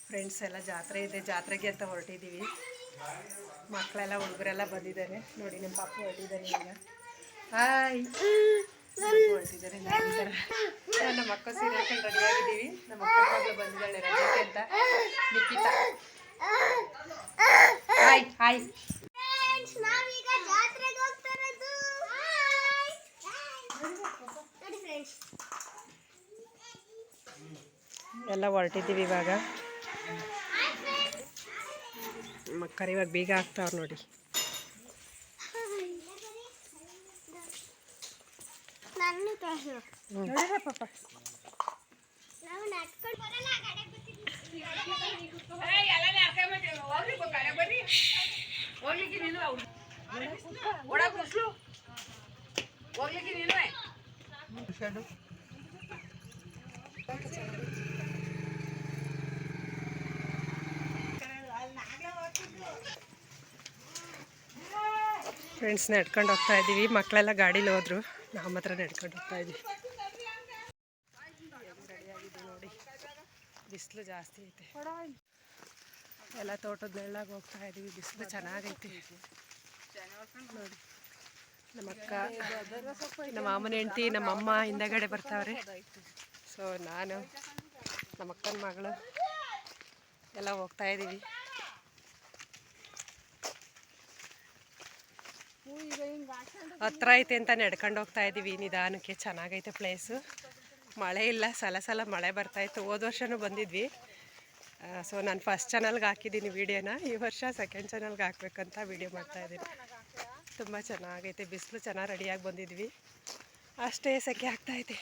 Friends ಎಲ್ಲ ಜಾತ್ರೆ ಇದೆ, ಜಾತ್ರೆಗೆ ಅಂತ ಹೊರಟಿದ್ದೀವಿ. ಮಕ್ಕಳೆಲ್ಲ ಹುಡುಗರೆಲ್ಲ ಬಂದಿದ್ದಾರೆ ನೋಡಿ. ನಮ್ಮ ಪಾಪು ಹೊರಟಿದ್ದಾರೆ ಈಗ. ಹಾಯ್ ಹೊರಟಿದ್ದಾರೆ. ನಂತರ ನಮ್ಮ ಅಕ್ಕ ಸೀರೆ ಹಾಕೊಂಡು ರೆಡಿಯಾಗಿದ್ದೀವಿ. ನಮ್ಮ ಅಕ್ಕ ಮಗಳು ಬಂದಿದ್ದಾಳೆ ರಜಕ್ಕೆ ಅಂತ, ನಿಖಿತಾ. Hi hi. ಎಲ್ಲ ಹೊರಟಿದ್ದೀವಿ ಇವಾಗ. ಮಕ್ಕಳು ಇವಾಗ ಬೀಗ ಹಾಕ್ತಾವ್ರು ನೋಡಿ. ಪಾಪ ಫ್ರೆಂಡ್ಸ್ ನಡ್ಕೊಂಡು ಹೋಗ್ತಾ ಇದ್ದೀವಿ. ಮಕ್ಕಳೆಲ್ಲ ಗಾಡೀಲಿ ಹೋದ್ರು, ನಾವು ಮಾತ್ರ ನಡ್ಕೊಂಡು ಹೋಗ್ತಾ ಇದ್ದೀವಿ. ರೆಡಿಯಾಗಿದ್ದೀವಿ ನೋಡಿ. ಬಿಸಿಲು ಜಾಸ್ತಿ ಐತೆ. ಎಲ್ಲ ತೋಟದ ನೆರಳಾಗಿ ಹೋಗ್ತಾ ಇದ್ದೀವಿ. ಬಿಸಿಲು ಚೆನ್ನಾಗೈತೆ ನೋಡಿ. ನಮ್ಮ ಅಕ್ಕ, ನಮ್ಮ ಮಾಮನ ಹೆಂಡತಿ, ನಮ್ಮ ಅಮ್ಮ ಹಿಂದಗಡೆ ಬರ್ತಾವ್ರೆ. ಸೊ ನಾನು, ನಮ್ಮ ಅಕ್ಕನ ಮಗಳು ಎಲ್ಲ ಹೋಗ್ತಾ ಇದ್ದೀವಿ. ಹತ್ರ ಐತೆ ಅಂತ ನಡ್ಕೊಂಡು ಹೋಗ್ತಾ ಇದ್ದೀವಿ ನಿಧಾನಕ್ಕೆ. ಚೆನ್ನಾಗೈತೆ ಪ್ಲೇಸು. ಮಳೆ ಇಲ್ಲ, ಸಲ ಮಳೆ ಬರ್ತಾಯಿತ್ತು. ಹೋದ ವರ್ಷವೂ ಬಂದಿದ್ವಿ. ಸೊ ನಾನು ಫಸ್ಟ್ ಚಾನಲ್ಗೆ ಹಾಕಿದ್ದೀನಿ ವೀಡಿಯೋನ. ಈ ವರ್ಷ ಸೆಕೆಂಡ್ ಚಾನಲ್ಗೆ ಹಾಕ್ಬೇಕಂತ ವೀಡಿಯೋ ಮಾಡ್ತಾಯಿದ್ದೀನಿ. ತುಂಬ ಚೆನ್ನಾಗೈತೆ. ಬಿಸಿಲು ಚೆನ್ನಾಗಿ ರೆಡಿಯಾಗಿ ಬಂದಿದ್ವಿ. ಅಷ್ಟೇ ಸೆಕೆ ಆಗ್ತಾಯಿದೆ.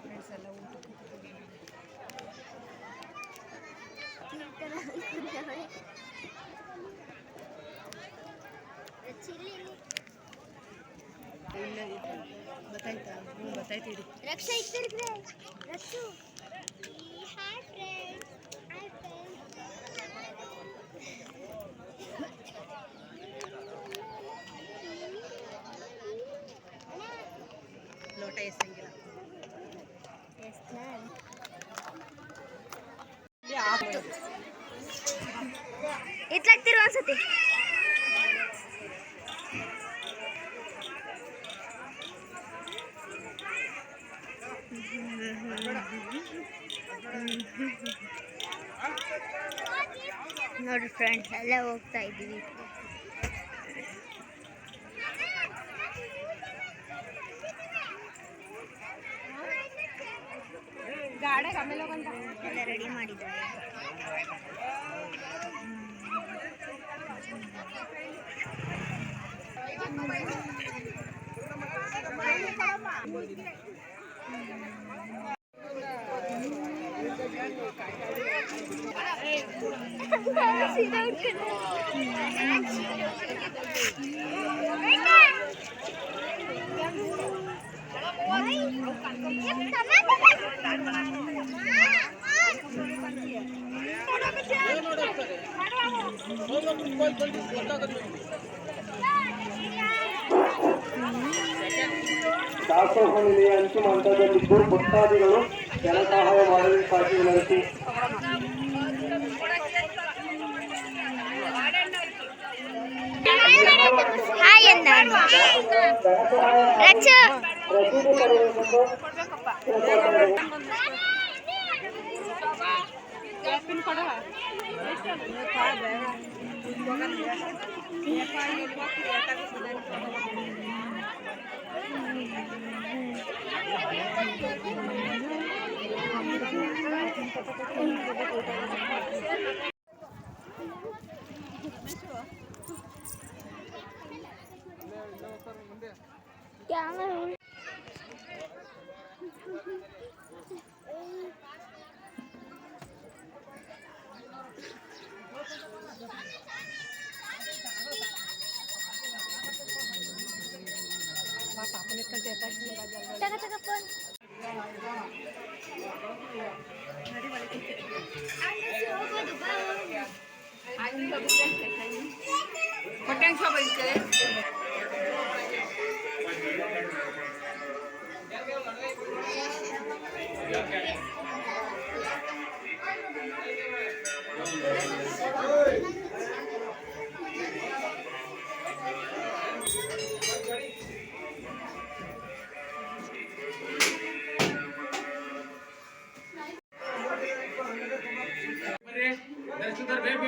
ಫ್ರೆಂಡ್ಸ್ ಎಲ್ಲ ಇಲ್ಲ ಗೊತ್ತಾಯ್ತಾ? ಗೊತ್ತಾಯ್ತೀರಿ. ಲೋಟ ಎಸಂಗಿಲ್ಲ. ಎತ್ಲಾಗ್ತಿರುವ ಅನ್ಸತಿ. ನೋಡಿ ಫ್ರೆಂಡ್ಸ್ ಎಲ್ಲ ಹೋಗ್ತಾ ಇದ್ದೀವಿ. ಎಲ್ಲ ರೆಡಿ ಮಾಡಿದ್ದಾರೆ. ದಾಸೋಹನಿಲೆಯ ಅಂತಿಮ ಹಂತದಲ್ಲಿದ್ದು ಭಕ್ತಾದಿಗಳು ಜನ ಸಹಾಯ ಮಾಡಬೇಕಾಗಿ ವಿನಂತಿ.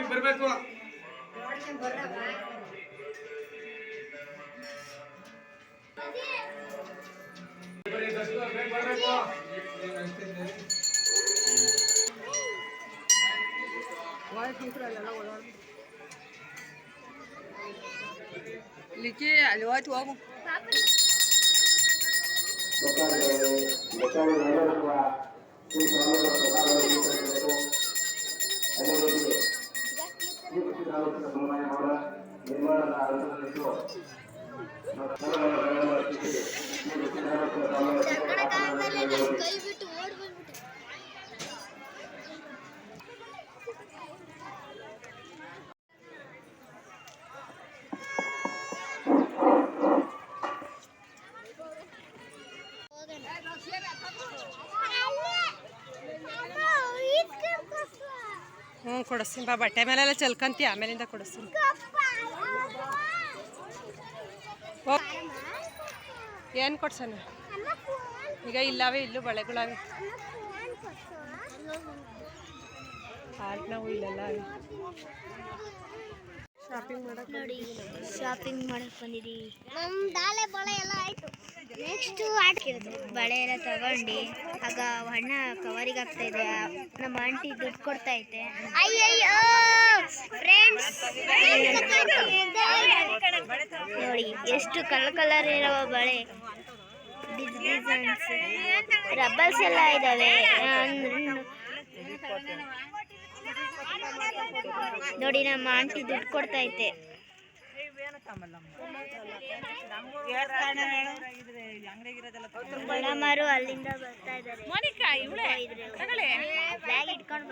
ಬರಬೇಕು. ಲಿಕ್ಕಿ ಅಲ್ಲಿ ಹೋಯ್ತು ಹೋಗು. ಹ್ಞೂ ಕೊಡಿಸ್ತೀನಿ ಬಾ, ಬಟ್ಟೆ ಮೇಲೆಲ್ಲ ಚಲ್ಕಂತಿ ಆಮೇಲಿಂದ ಕೊಡಿಸ್ತೀನಿ. ಏನು ಕೊಡ್ಸಣ ಈಗ? ಇಲ್ಲವೇ ಇಲ್ಲೂ ಬಳೆಗಳವೆ, ಆರ್ಟ್ ನಾವು ಇಲ್ಲೆಲ್ಲ ಶಾಪಿಂಗ್ ಮಾಡಕ್ಕೆ ನೋಡಿ, ಶಾಪಿಂಗ್ ಮಾಡಕ್ಕೆ ಬಂದಿದ್ದೀವಿ. ನಮ್ಮ ದಾಲೆ ಬಳೆ ಎಲ್ಲ ಆಯಿತು. ನೆಕ್ಸ್ಟು ಆಡ್ಕಿರೋದು ಬಳೆ ಎಲ್ಲ ತಗೊಂಡು ಆಗ ಅಣ್ಣ ಕವರಿಗೆ ಆಗ್ತಾ ಇದೆ. ನಮ್ಮ ಆಂಟಿ ದುಡ್ಡು ಕೊಡ್ತಾ ಐತೆ. ಅಯ್ಯಯ್ಯೋ ಫ್ರೆಂಡ್ಸ್ ನೋಡಿ ಎಷ್ಟು ಕಲರ್ ಇರೋ ಬಳೆ, ಡಿಸೈನ್ಸ್, ರಬ್ಬರ್ಸ್ ಎಲ್ಲ ಇದ್ದಾವೆ. ನೋಡಿ ನಮ್ಮ ಆಂಟಿ ದುಡ್ಡು ಕೊಡ್ತಾ ಐತೆ. ಮೇಡಮರು ಅಲ್ಲಿಂದ ಬರ್ತಾ ಇದ್ದಾರೆ. ಬ್ಯಾಗ್ ಇಟ್ಕೊಂಡು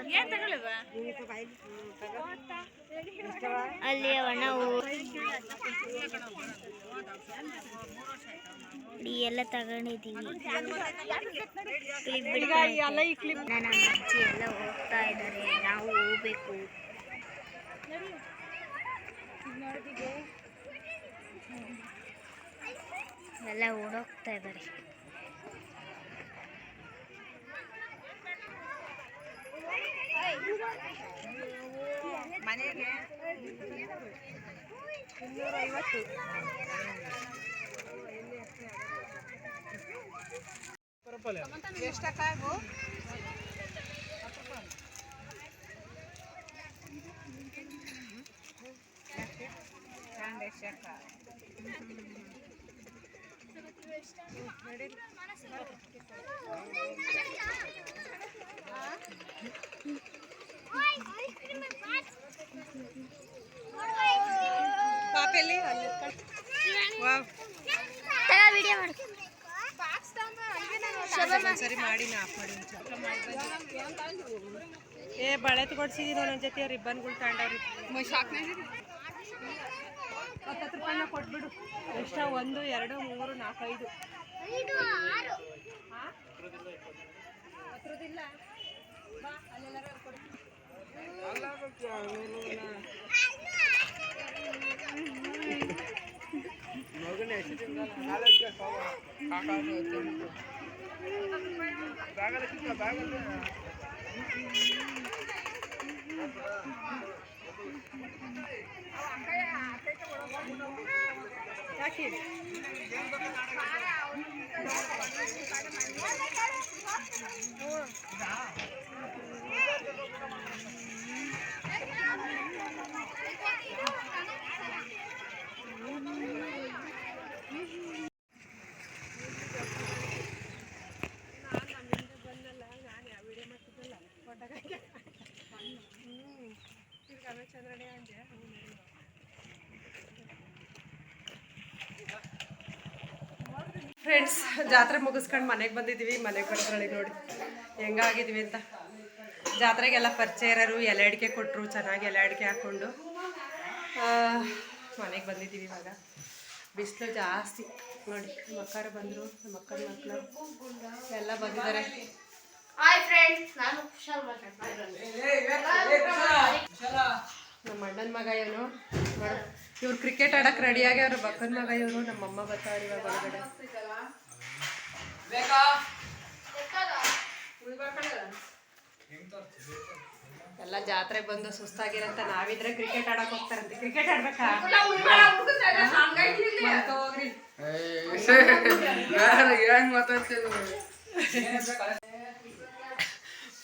ಅಲ್ಲಿ ಅಣ್ಣ ಎಲ್ಲ ತಗೊಂಡಿದ್ದೀವಿ. ನಮ್ಮ ಅಜ್ಜಿ ಎಲ್ಲ ಹೋಗ್ತಾ ಇದ್ದಾರೆ, ನಾವು ಹೋಗ್ಬೇಕು. ಎಲ್ಲ ಓಡೋಗ್ತಾ ಇದ್ದಾರೆ. ಮನೆಗೆ 250. ಎಷ್ಟಕ್ಕಾಗು? ಪಾಪೆಲ್ಲಿ ವಿಡಿಯೋ ಮಾಡಿ ಸರಿ ಮಾಡಿ ಆಫ್ ಮಾಡಿ. ಏ ಬಳೆ ತಗೊಡ್ಸಿದೀನಿ ಒಂದೊಂದು ಜೊತೆ ರಿಬ್ಬನ್ಗಳು ತಗೊಂಡವ್ರಿ. 10 ರೂಪಾಯಿನ ಕೊಟ್ಬಿಡು. ಎಷ್ಟ? 1 2 3 4 5 ಹತ್ರದಿಲ್ಲ. ಬಾ ಅಲ್ಲೆಲ್ಲಾರ ಕೊಡು. ಯಾಕೆ ಫ್ರೆಂಡ್ಸ್, ಜಾತ್ರೆ ಮುಗಿಸ್ಕೊಂಡು ಮನೆಗೆ ಬಂದಿದ್ದೀವಿ. ಮನೆಗೆ ಬರೋದ್ರಲ್ಲಿ ನೋಡಿ ಹೆಂಗಾಗಿದ್ವಿ ಅಂತ. ಜಾತ್ರೆಗೆಲ್ಲ ಪರಿಚಯ ಇರೋರು ಎಲೆ ಅಡಿಕೆ ಕೊಟ್ಟರು, ಚೆನ್ನಾಗಿ ಎಲೆ ಅಡಿಕೆ ಹಾಕ್ಕೊಂಡು ಮನೆಗೆ ಬಂದಿದ್ದೀವಿ. ಇವಾಗ ಬಿಸಿಲು ಜಾಸ್ತಿ ನೋಡಿ. ನಮ್ಮ ಅಕ್ಕರು ಬಂದರು, ನಮ್ಮ ಅಕ್ಕನ ಮಕ್ಕಳು ಎಲ್ಲ ಬಂದಿದ್ದಾರೆ. ಹಾಯ್ ಫ್ರೆಂಡ್ಸ್, ನಾನು ಕುಶಾಲ್ ಮಾತಾಡ್ತಾ ನಮ್ಮ ಅಣ್ಣನ ಮಗ ಇವನು. ಇವ್ರು ಕ್ರಿಕೆಟ್ ಆಡಕ್ಕೆ ರೆಡಿ ಆಗ್ಯಾವ್ರು. ಬಕ್ಕನ ಮಗ ಇವರು. ನಮ್ಮಮ್ಮ ಬರ್ತಾವ್ರು ಇವಾಗ ಒಳಗಡೆ. ಎಲ್ಲ ಜಾತ್ರೆ ಬಂದು ಸುಸ್ತಾಗಿರಂತ ನಾವಿದ್ರೆ ಕ್ರಿಕೆಟ್ ಆಡಕ್ ಹೋಗ್ತಾರಂತೆ. ಕ್ರಿಕೆಟ್ ಆಡ್ಬೇಕಾ? ಹೋಗ್ರಿ.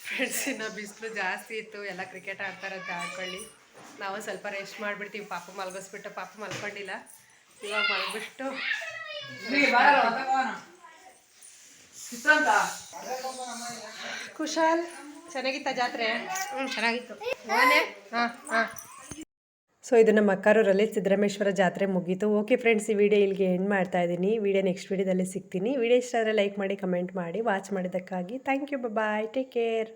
ಫ್ರೆಂಡ್ಸ್, ಇನ್ನು ಬಿಸಿಲು ಜಾಸ್ತಿ ಇತ್ತು. ಎಲ್ಲ ಕ್ರಿಕೆಟ್ ಆಡ್ತಾರಂತೆ. ಆಡ್ಕೊಳ್ಳಿ. ನಾವು ಸ್ವಲ್ಪ ರೆಸ್ಟ್ ಮಾಡಿಬಿಡ್ತೀವಿ. ಪಾಪ ಮಲಗಿಸ್ಬಿಟ್ಟು. ಪಾಪ ಮಲ್ಕೊಂಡಿಲ್ಲ. ಇವಾಗ ಮಲಗಿಬಿಟ್ಟು ಕುಶಾಲ್, ಚೆನ್ನಾಗಿತ್ತ ಜಾತ್ರೆ? ಚೆನ್ನಾಗಿತ್ತು. ಹಾಂ ಹಾಂ. ಸೊ ಇದು ನಮ್ಮ ಅಕ್ಕಾರೂರಲ್ಲಿ ಸಿದ್ದರಾಮೇಶ್ವರ ಜಾತ್ರೆ ಮುಗೀತು. ಓಕೆ ಫ್ರೆಂಡ್ಸ್, ಈ ವಿಡಿಯೋ ಇಲ್ಲಿಗೆ ಎಂಡ್ ಮಾಡ್ತಾ ಇದ್ದೀನಿ. ವಿಡಿಯೋ ನೆಕ್ಸ್ಟ್ ವಿಡಿಯೋದಲ್ಲಿ ಸಿಗ್ತೀನಿ. ವಿಡಿಯೋ ಇಷ್ಟ ಆದರೆ ಲೈಕ್ ಮಾಡಿ, ಕಮೆಂಟ್ ಮಾಡಿ. ವಾಚ್ ಮಾಡಿದ್ದಕ್ಕಾಗಿ thank you. Bye. Take care.